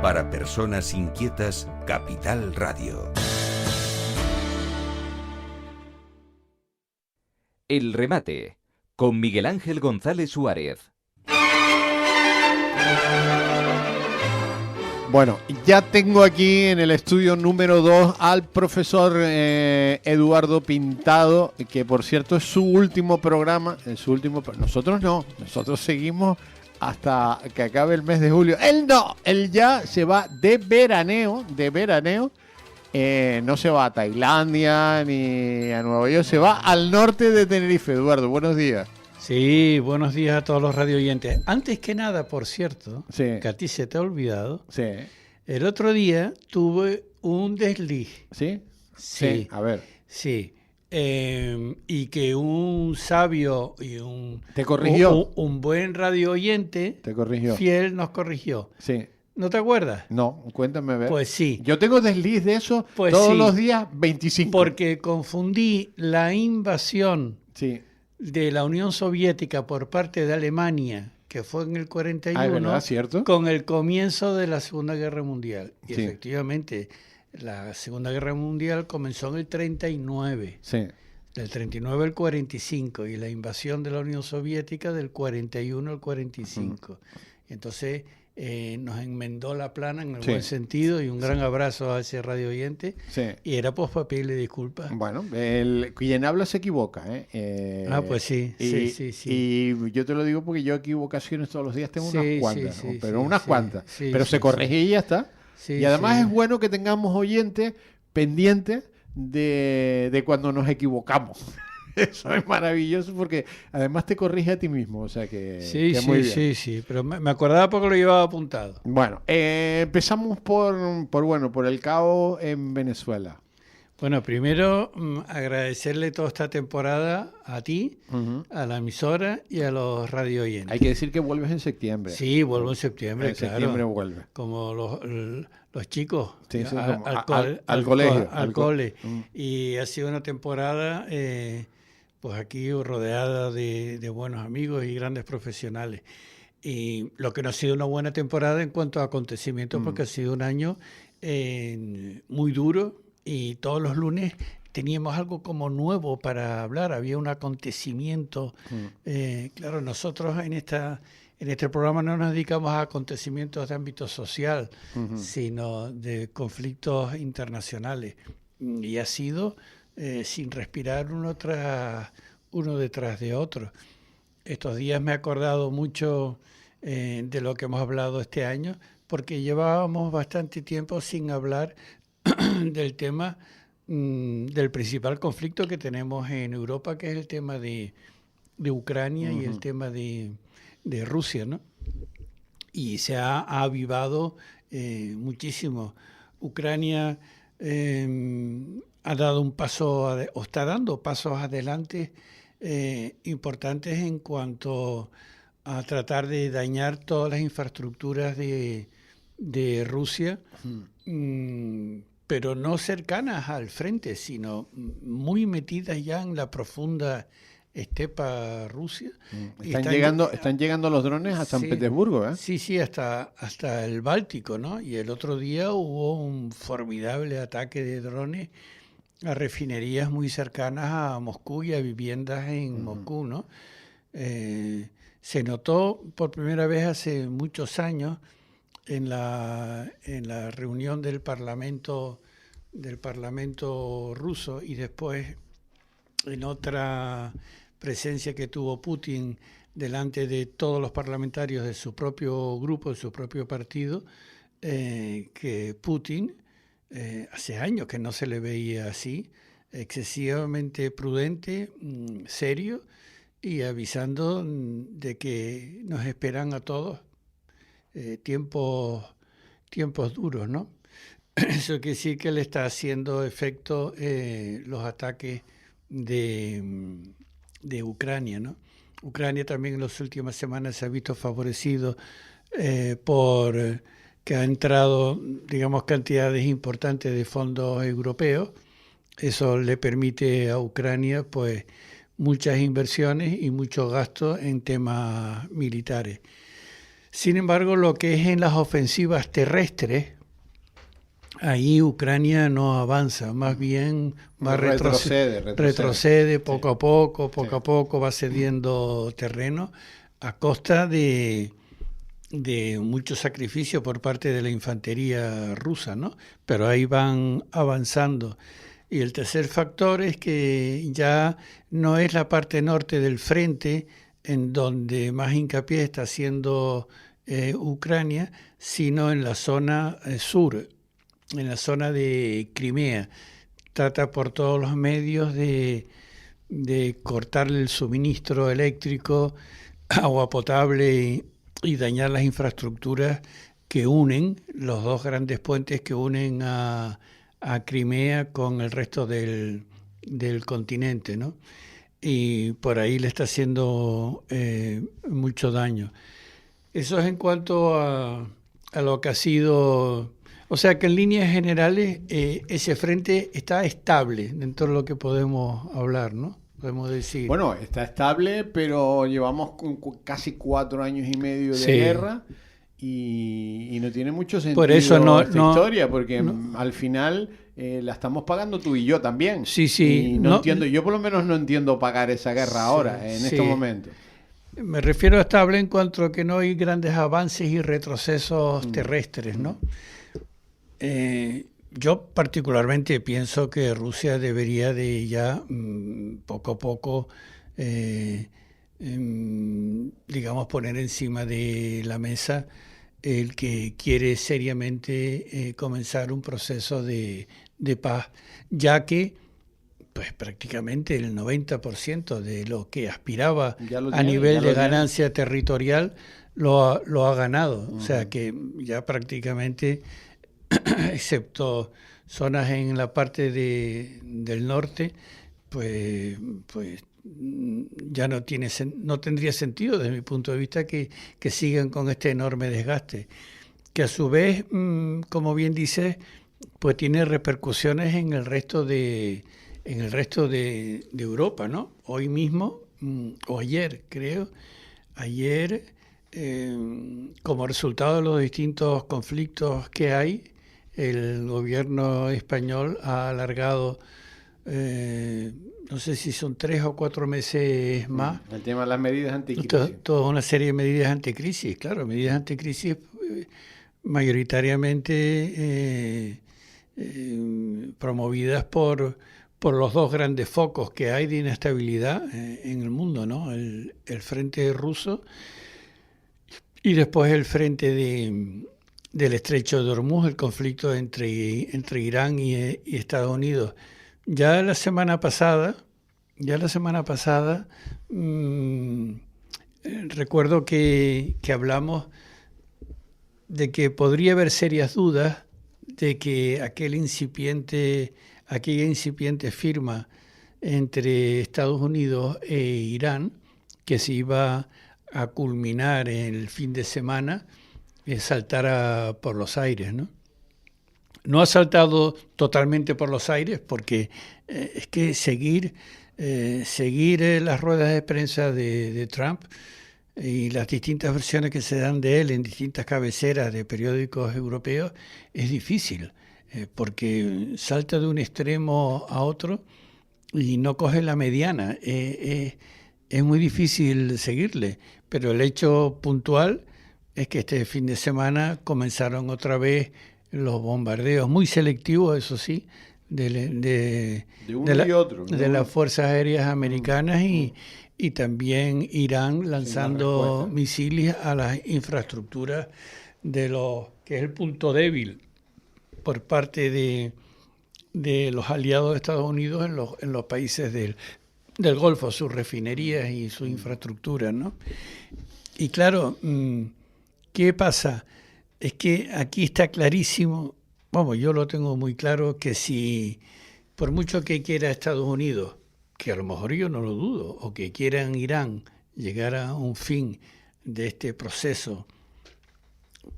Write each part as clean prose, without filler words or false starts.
Para personas inquietas, Capital Radio. El remate, con Miguel Ángel González Suárez. Bueno, ya tengo aquí en el estudio número 2 al profesor Eduardo Pintado, que por cierto es su último programa. Nosotros no, nosotros seguimos hasta que acabe el mes de julio. Él no, él ya se va de veraneo. No se va a Tailandia ni a Nueva York, se va al norte de Tenerife. Eduardo, buenos días. Sí, buenos días a todos los radio oyentes. Antes que nada, por cierto, Sí. que a ti se te ha olvidado, Sí. el otro día tuve un desliz. ¿Sí? Sí. A ver. Sí. Y que un sabio y ¿Te corrigió? un buen radio oyente ¿Te corrigió? fiel nos corrigió. Sí. ¿No te acuerdas? No, cuéntame a ver. Pues sí. Yo tengo desliz de eso Pues todos sí. los días 25. Porque confundí la invasión Sí. de la Unión Soviética por parte de Alemania, que fue en el 41, ¿verdad? ¿Cierto? con el comienzo de la Segunda Guerra Mundial. Y Sí. efectivamente, la Segunda Guerra Mundial comenzó en el 39, Sí. del 39 al 45, y la invasión de la Unión Soviética del 41 al 45. Entonces, nos enmendó la plana en el Sí. buen sentido, y un gran abrazo a ese radio oyente. Sí. Y era pues para pedirle disculpas. Bueno, quien habla se equivoca, ¿eh? Pues sí, y, sí. Y yo te lo digo porque yo equivocaciones todos los días tengo Sí, unas cuantas, sí, ¿no? sí, Pero sí, unas sí, cuantas. sí, Pero sí, se corrige y ya está. Sí, Y además sí. es bueno que tengamos oyentes pendientes de cuando nos equivocamos. Eso es maravilloso porque además te corrige a ti mismo, o sea que, Sí, que muy bien. sí, pero me acordaba porque lo llevaba apuntado. Bueno, empezamos por el caos en Venezuela. Bueno, primero agradecerle toda esta temporada a ti, Ujú. a la emisora y a los radio oyentes. Hay que decir que vuelves en septiembre. Sí, vuelvo en septiembre, En claro. septiembre vuelve. Como los chicos Sí, sí, al, como al al- cole- al al colegio, co- al al co- cole. Mm. Y ha sido una temporada, pues aquí rodeada de buenos amigos y grandes profesionales. Y lo que no ha sido una buena temporada en cuanto a acontecimientos, porque ha sido un año muy duro, y todos los lunes teníamos algo como nuevo para hablar, había un acontecimiento. Claro, nosotros en este programa no nos dedicamos a acontecimientos de ámbito social, sino de conflictos internacionales. Y ha sido sin respirar uno detrás de otro. Estos días me he acordado mucho de lo que hemos hablado este año, porque llevábamos bastante tiempo sin hablar del tema del principal conflicto que tenemos en Europa, que es el tema de Ucrania y el tema de Rusia, ¿no? Y se ha avivado muchísimo. Ucrania ha dado un paso, o está dando pasos adelante importantes en cuanto a tratar de dañar todas las infraestructuras de Rusia, pero no cercanas al frente, sino muy metidas ya en la profunda estepa Rusia. Y Están llegando los drones a San Sí. Petersburgo, ¿eh? Sí, hasta el Báltico, ¿no? Y el otro día hubo un formidable ataque de drones a refinerías muy cercanas a Moscú y a viviendas en Moscú, ¿no? Se notó por primera vez hace muchos años en la reunión del Parlamento ruso, y después en otra presencia que tuvo Putin delante de todos los parlamentarios de su propio grupo, de su propio partido, que Putin hace años que no se le veía así, excesivamente prudente, serio, y avisando de que nos esperan a todos tiempos duros, ¿no? Eso quiere decir que le está haciendo efecto los ataques de Ucrania, ¿no? Ucrania también en las últimas semanas se ha visto favorecido por que ha entrado, digamos, cantidades importantes de fondos europeos. Eso le permite a Ucrania, pues, muchas inversiones y muchos gastos en temas militares. Sin embargo, lo que es en las ofensivas terrestres, ahí Ucrania no avanza, más bien va retrocede poco a poco, va cediendo terreno a costa de mucho sacrificio por parte de la infantería rusa, ¿no? Pero ahí van avanzando. Y el tercer factor es que ya no es la parte norte del frente en donde más hincapié está haciendo Ucrania, sino en la zona sur, en la zona de Crimea. Trata por todos los medios de cortarle el suministro eléctrico, agua potable y dañar las infraestructuras que unen, los dos grandes puentes que unen a Crimea con el resto del continente, ¿no? Y por ahí le está haciendo mucho daño. Eso es en cuanto a lo que ha sido. O sea que en líneas generales ese frente está estable dentro de lo que podemos hablar, ¿no? Podemos decir. Bueno, está estable, pero llevamos casi 4 años y medio de guerra y no tiene mucho sentido por eso esta historia, porque al final la estamos pagando tú y yo también. Sí. Y no entiendo, yo por lo menos no entiendo pagar esa guerra ahora, en estos momentos. Me refiero a estable en cuanto a que no hay grandes avances y retrocesos terrestres, ¿no? Yo particularmente pienso que Rusia debería de ya poco a poco, digamos, poner encima de la mesa el que quiere seriamente comenzar un proceso de paz, ya que pues prácticamente el 90% de lo que aspiraba a nivel de ganancia territorial lo ha ganado. O sea que ya prácticamente, excepto zonas en la parte del norte, pues ya no tendría sentido desde mi punto de vista que sigan con este enorme desgaste, que a su vez, como bien dices, pues tiene repercusiones en el resto de Europa, ¿no? Hoy mismo, o ayer creo, como resultado de los distintos conflictos que hay, el gobierno español ha alargado, no sé si son 3 o 4 meses más. El tema de las medidas anticrisis. Toda una serie de medidas anticrisis, claro, medidas anticrisis mayoritariamente promovidas por los dos grandes focos que hay de inestabilidad en el mundo, ¿no? El frente ruso y después el frente del estrecho de Hormuz, el conflicto entre Irán y Estados Unidos. Ya la semana pasada, recuerdo que hablamos de que podría haber serias dudas de que aquella incipiente firma entre Estados Unidos e Irán, que se iba a culminar en el fin de semana, saltara por los aires, ¿no? No ha saltado totalmente por los aires porque es que seguir las ruedas de prensa de Trump y las distintas versiones que se dan de él en distintas cabeceras de periódicos europeos es difícil, porque salta de un extremo a otro y no coge la mediana. Es muy difícil seguirle, pero el hecho puntual es que este fin de semana comenzaron otra vez los bombardeos, muy selectivos, eso sí, de las Fuerzas Aéreas Americanas y también Irán lanzando misiles a las infraestructuras que es el punto débil por parte de los aliados de Estados Unidos en los países del Golfo, sus refinerías y su infraestructura, ¿no? Y claro, ¿qué pasa? Es que aquí está clarísimo, yo lo tengo muy claro, que si por mucho que quiera Estados Unidos, que a lo mejor yo no lo dudo, o que quieran Irán llegar a un fin de este proceso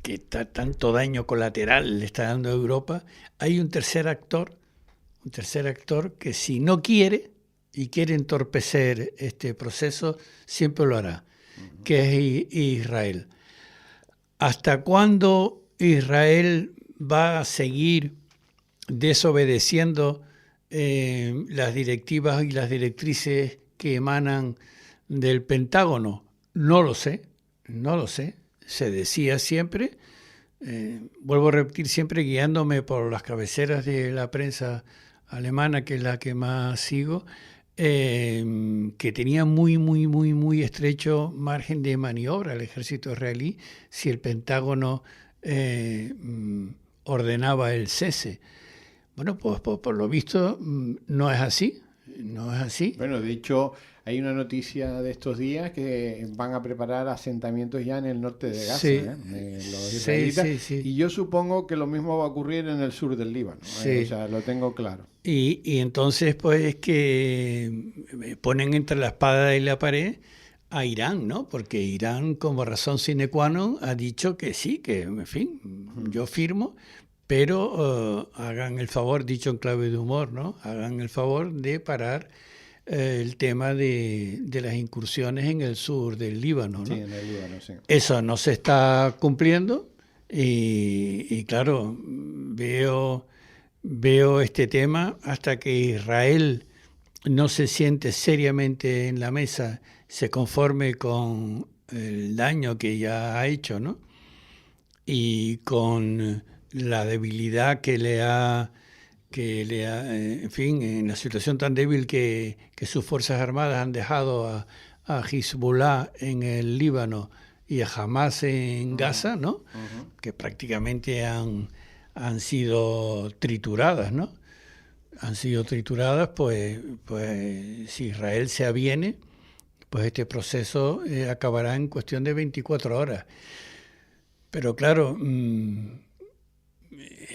que tanto daño colateral le está dando a Europa, hay un tercer actor que si no quiere y quiere entorpecer este proceso, siempre lo hará, que es Israel. ¿hasta cuándo Israel va a seguir desobedeciendo las directivas y las directrices que emanan del Pentágono? No lo sé, no lo sé. Se decía siempre, vuelvo a repetir, siempre guiándome por las cabeceras de la prensa alemana, que es la que más sigo, que tenía muy estrecho margen de maniobra el ejército israelí si el Pentágono ordenaba el cese. Bueno, pues por lo visto no es así, no es así. Bueno, de hecho, hay una noticia de estos días que van a preparar asentamientos ya en el norte de Gaza, Sí. Los israelitas, Sí. y yo supongo que lo mismo va a ocurrir en el sur del Líbano, Sí. o sea, lo tengo claro. Y entonces, pues, es que ponen entre la espada y la pared a Irán, ¿no? Porque Irán, como razón sine qua non, ha dicho que sí, que, en fin, yo firmo, pero hagan el favor, dicho en clave de humor, ¿no? Hagan el favor de parar el tema de las incursiones en el sur del Líbano, ¿no? Sí, en el Líbano, sí. Eso no se está cumpliendo y claro, veo este tema hasta que Israel no se siente seriamente en la mesa, se conforme con el daño que ya ha hecho, ¿no? Y con la debilidad que le ha, en fin, en la situación tan débil que sus Fuerzas Armadas han dejado a Hezbollah en el Líbano y a Hamas en Gaza, ¿no? Que prácticamente han sido trituradas, ¿no? Han sido trituradas, pues si Israel se aviene, pues este proceso acabará en cuestión de 24 horas. Pero claro,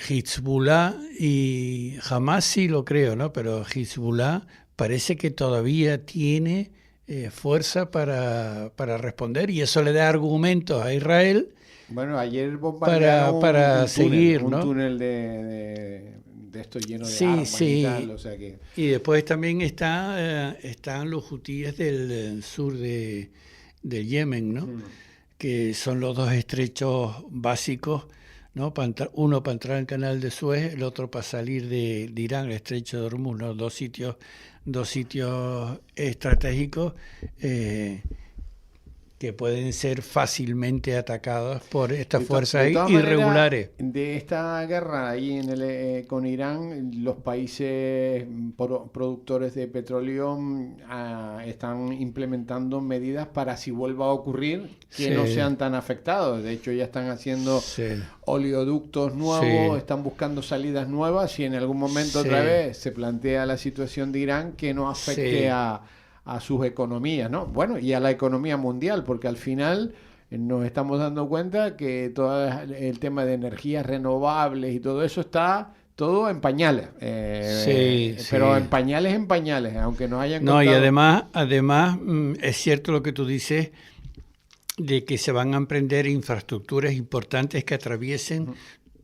Hezbollah y Hamas sí lo creo, ¿no? Pero Hezbollah parece que todavía tiene fuerza para responder y eso le da argumentos a Israel. Bueno, ayer bombardearon para seguir, un ¿no? túnel de esto lleno de Sí, armas sí. y tal, o sea que... Y después también están los hutíes del sur del Yemen, ¿no? Que son los dos estrechos básicos, ¿no? Uno para entrar al canal de Suez, el otro para salir de Irán, el estrecho de Hormuz, ¿no? Dos sitios estratégicos que pueden ser fácilmente atacados por estas fuerzas irregulares. De esta guerra ahí con Irán, los países productores de petróleo están implementando medidas para si vuelva a ocurrir que no sean tan afectados. De hecho, ya están haciendo oleoductos nuevos, están buscando salidas nuevas y en algún momento otra vez se plantea la situación de Irán que no afecte a sus economías, ¿no? Bueno, y a la economía mundial, porque al final nos estamos dando cuenta que todo el tema de energías renovables y todo eso está todo en pañales. Pero en pañales, aunque nos hayan contado... No, y además es cierto lo que tú dices de que se van a emprender infraestructuras importantes que atraviesen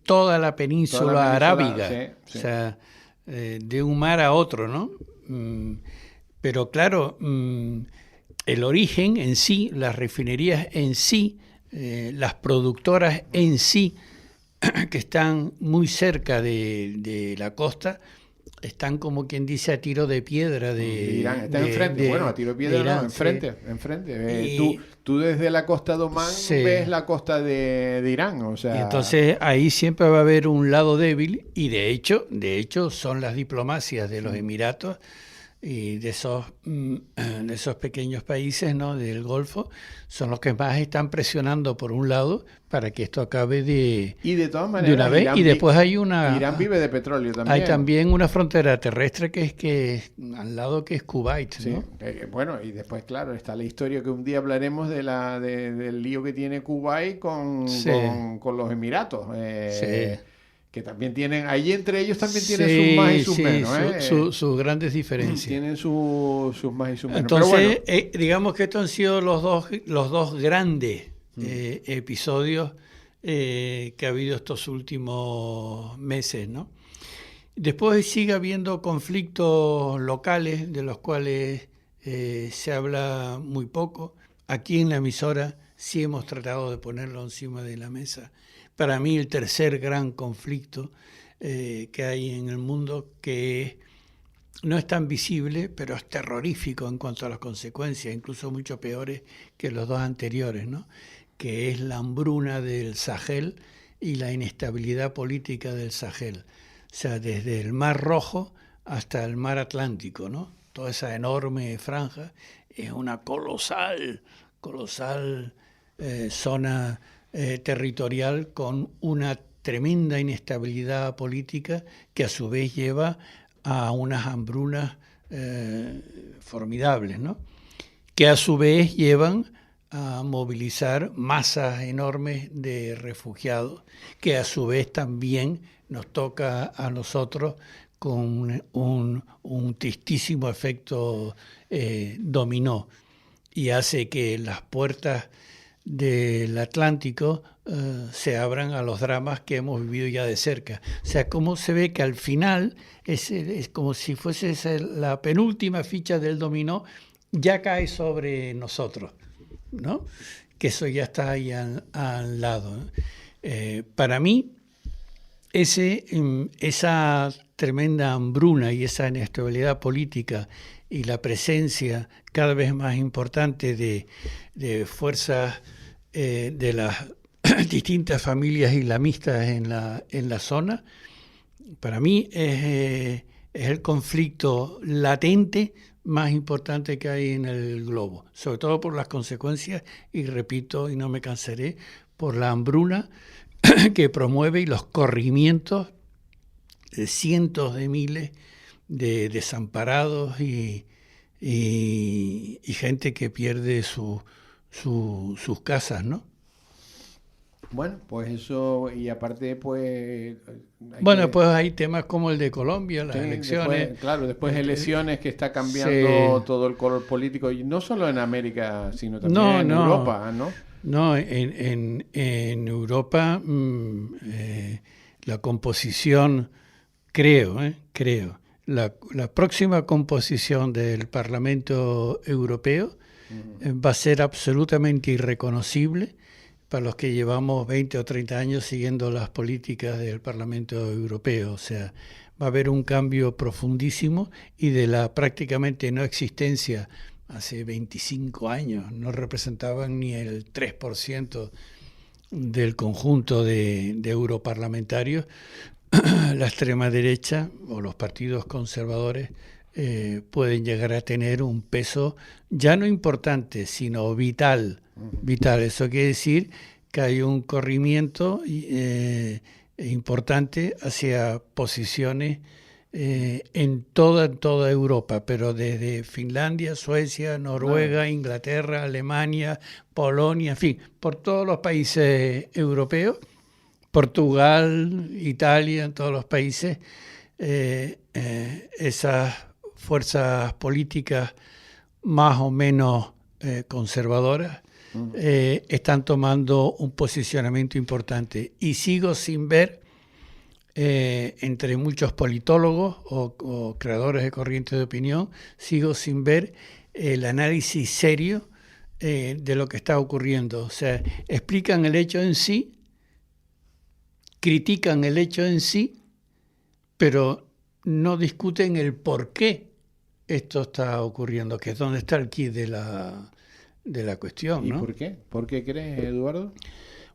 toda la península arábiga, o sea, de un mar a otro, ¿no? Pero claro, el origen en sí, las refinerías en sí, las productoras en sí, que están muy cerca de la costa, están como quien dice a tiro de piedra de Irán. Está enfrente, bueno, a tiro de piedra Irán, no, enfrente. Tú desde la costa de Omán ves la costa de Irán, o sea... Y entonces ahí siempre va a haber un lado débil y de hecho son las diplomacias de los Emiratos y de esos pequeños países, ¿no?, del Golfo, son los que más están presionando por un lado para que esto acabe de todas maneras, de una vez. Irán, y después hay Irán vive de petróleo también. Hay también una frontera terrestre que es al lado, que es Kuwait, ¿no? Bueno, y después, claro, está la historia que un día hablaremos del lío que tiene Kuwait con los Emiratos. Que también tienen, ahí entre ellos también tienen sus más y sus menos. Sus grandes diferencias. Tienen sus más y sus menos. Entonces, pero bueno, digamos que estos han sido los dos grandes episodios que ha habido estos últimos meses, ¿no? Después sigue habiendo conflictos locales de los cuales se habla muy poco. Aquí en la emisora sí hemos tratado de ponerlo encima de la mesa. Para mí el tercer gran conflicto que hay en el mundo, que no es tan visible, pero es terrorífico en cuanto a las consecuencias, incluso mucho peores que los dos anteriores, ¿no? Que es la hambruna del Sahel y la inestabilidad política del Sahel. O sea, desde el Mar Rojo hasta el Mar Atlántico, ¿no? Toda esa enorme franja es una colosal zona territorial con una tremenda inestabilidad política que a su vez lleva a unas hambrunas formidables, ¿no? Que a su vez llevan a movilizar masas enormes de refugiados, que a su vez también nos toca a nosotros con un tristísimo efecto dominó, y hace que las puertas del Atlántico se abran a los dramas que hemos vivido ya de cerca. O sea, cómo se ve que al final es como si fuese la penúltima ficha del dominó, ya cae sobre nosotros, ¿no? Que eso ya está ahí al lado, ¿no? Para mí, esa tremenda hambruna y esa inestabilidad política y la presencia cada vez más importante de fuerzas de las distintas familias islamistas en la zona, para mí es el conflicto latente más importante que hay en el globo, sobre todo por las consecuencias, y repito, y no me cansaré, por la hambruna que promueve y los corrimientos de cientos de miles de desamparados y gente que pierde sus casas, ¿no? Bueno, pues eso, y aparte, pues... pues hay temas como el de Colombia, las elecciones. Después elecciones que está cambiando todo el color político, y no solo en América, sino también en Europa, ¿no? No, en Europa la composición, creo, la próxima composición del Parlamento Europeo va a ser absolutamente irreconocible para los que llevamos 20 o 30 años siguiendo las políticas del Parlamento Europeo. O sea, va a haber un cambio profundísimo, y de la prácticamente no existencia hace 25 años, no representaban ni el 3% del conjunto de europarlamentarios, la extrema derecha o los partidos conservadores pueden llegar a tener un peso ya no importante, sino vital. Eso quiere decir que hay un corrimiento importante hacia posiciones en toda Europa, pero desde Finlandia, Suecia, Noruega, Inglaterra, Alemania, Polonia, en fin, por todos los países europeos, Portugal, Italia, en todos los países, esas fuerzas políticas más o menos conservadoras están tomando un posicionamiento importante. Y sigo sin ver entre muchos politólogos o creadores de corrientes de opinión, sigo sin ver el análisis serio de lo que está ocurriendo. O sea, explican el hecho en sí, critican el hecho en sí, pero no discuten el por qué esto está ocurriendo, que es donde está el quid de la cuestión, ¿no? ¿Y por qué? ¿Por qué crees, Eduardo?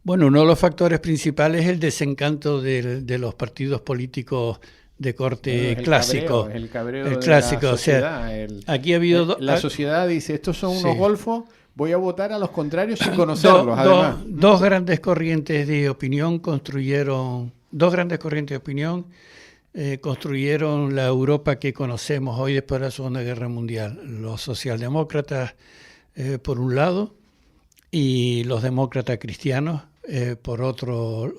Bueno, uno de los factores principales es el desencanto de los partidos políticos de corte clásico. El cabreo el clásico, de la sociedad. O sea, aquí ha habido... La sociedad dice, estos son unos golfos, voy a votar a los contrarios sin conocerlos, además. Dos grandes corrientes de opinión construyeron la Europa que conocemos hoy después de la Segunda Guerra Mundial. Los socialdemócratas, por un lado, y los demócratas cristianos, por otro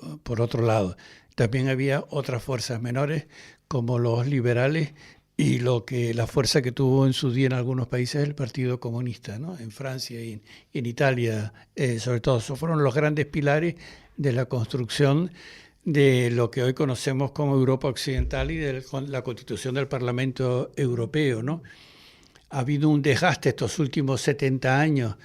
lado. También había otras fuerzas menores, como los liberales, y la fuerza que tuvo en su día en algunos países el Partido Comunista, ¿no? En Francia y en Italia, sobre todo. Esos fueron los grandes pilares de la construcción de lo que hoy conocemos como Europa Occidental y de la constitución del Parlamento Europeo, ¿no? Ha habido un desgaste estos últimos 70 años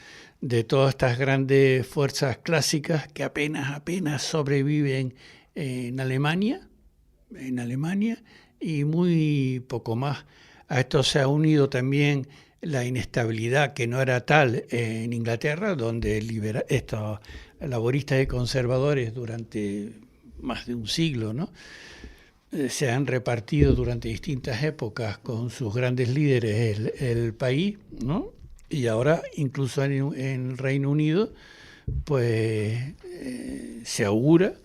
de todas estas grandes fuerzas clásicas que apenas sobreviven en Alemania, y muy poco más. A esto se ha unido también la inestabilidad que no era tal en Inglaterra, donde estos laboristas y conservadores durante más de un siglo, ¿no? Se han repartido durante distintas épocas con sus grandes líderes el país, ¿no? Y ahora incluso en el Reino Unido pues se augura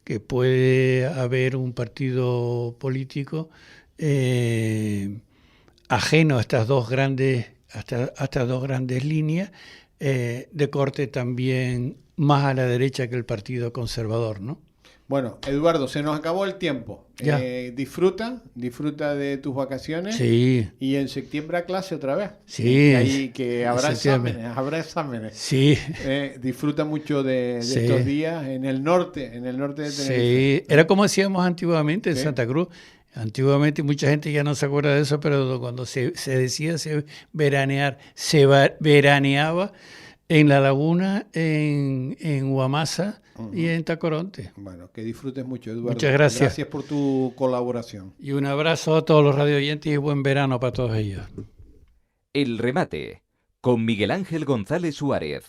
que puede haber un partido político ajeno a estas dos grandes líneas, de corte también más a la derecha que el Partido Conservador, ¿no? Bueno, Eduardo, se nos acabó el tiempo. Ya. Disfruta de tus vacaciones. Sí. Y en septiembre a clase otra vez. Sí. Que habrá exámenes. Sí. Disfruta mucho de Sí. estos días en el norte de Tenerife. Sí, era como decíamos antiguamente en Sí. Santa Cruz. Antiguamente mucha gente ya no se acuerda de eso, pero cuando se decía se veraneaba en La Laguna, en Huamasa y en Tacoronte. Bueno, que disfrutes mucho, Eduardo. Muchas gracias. Gracias por tu colaboración. Y un abrazo a todos los radioyentes y buen verano para todos ellos. El remate con Miguel Ángel González Suárez.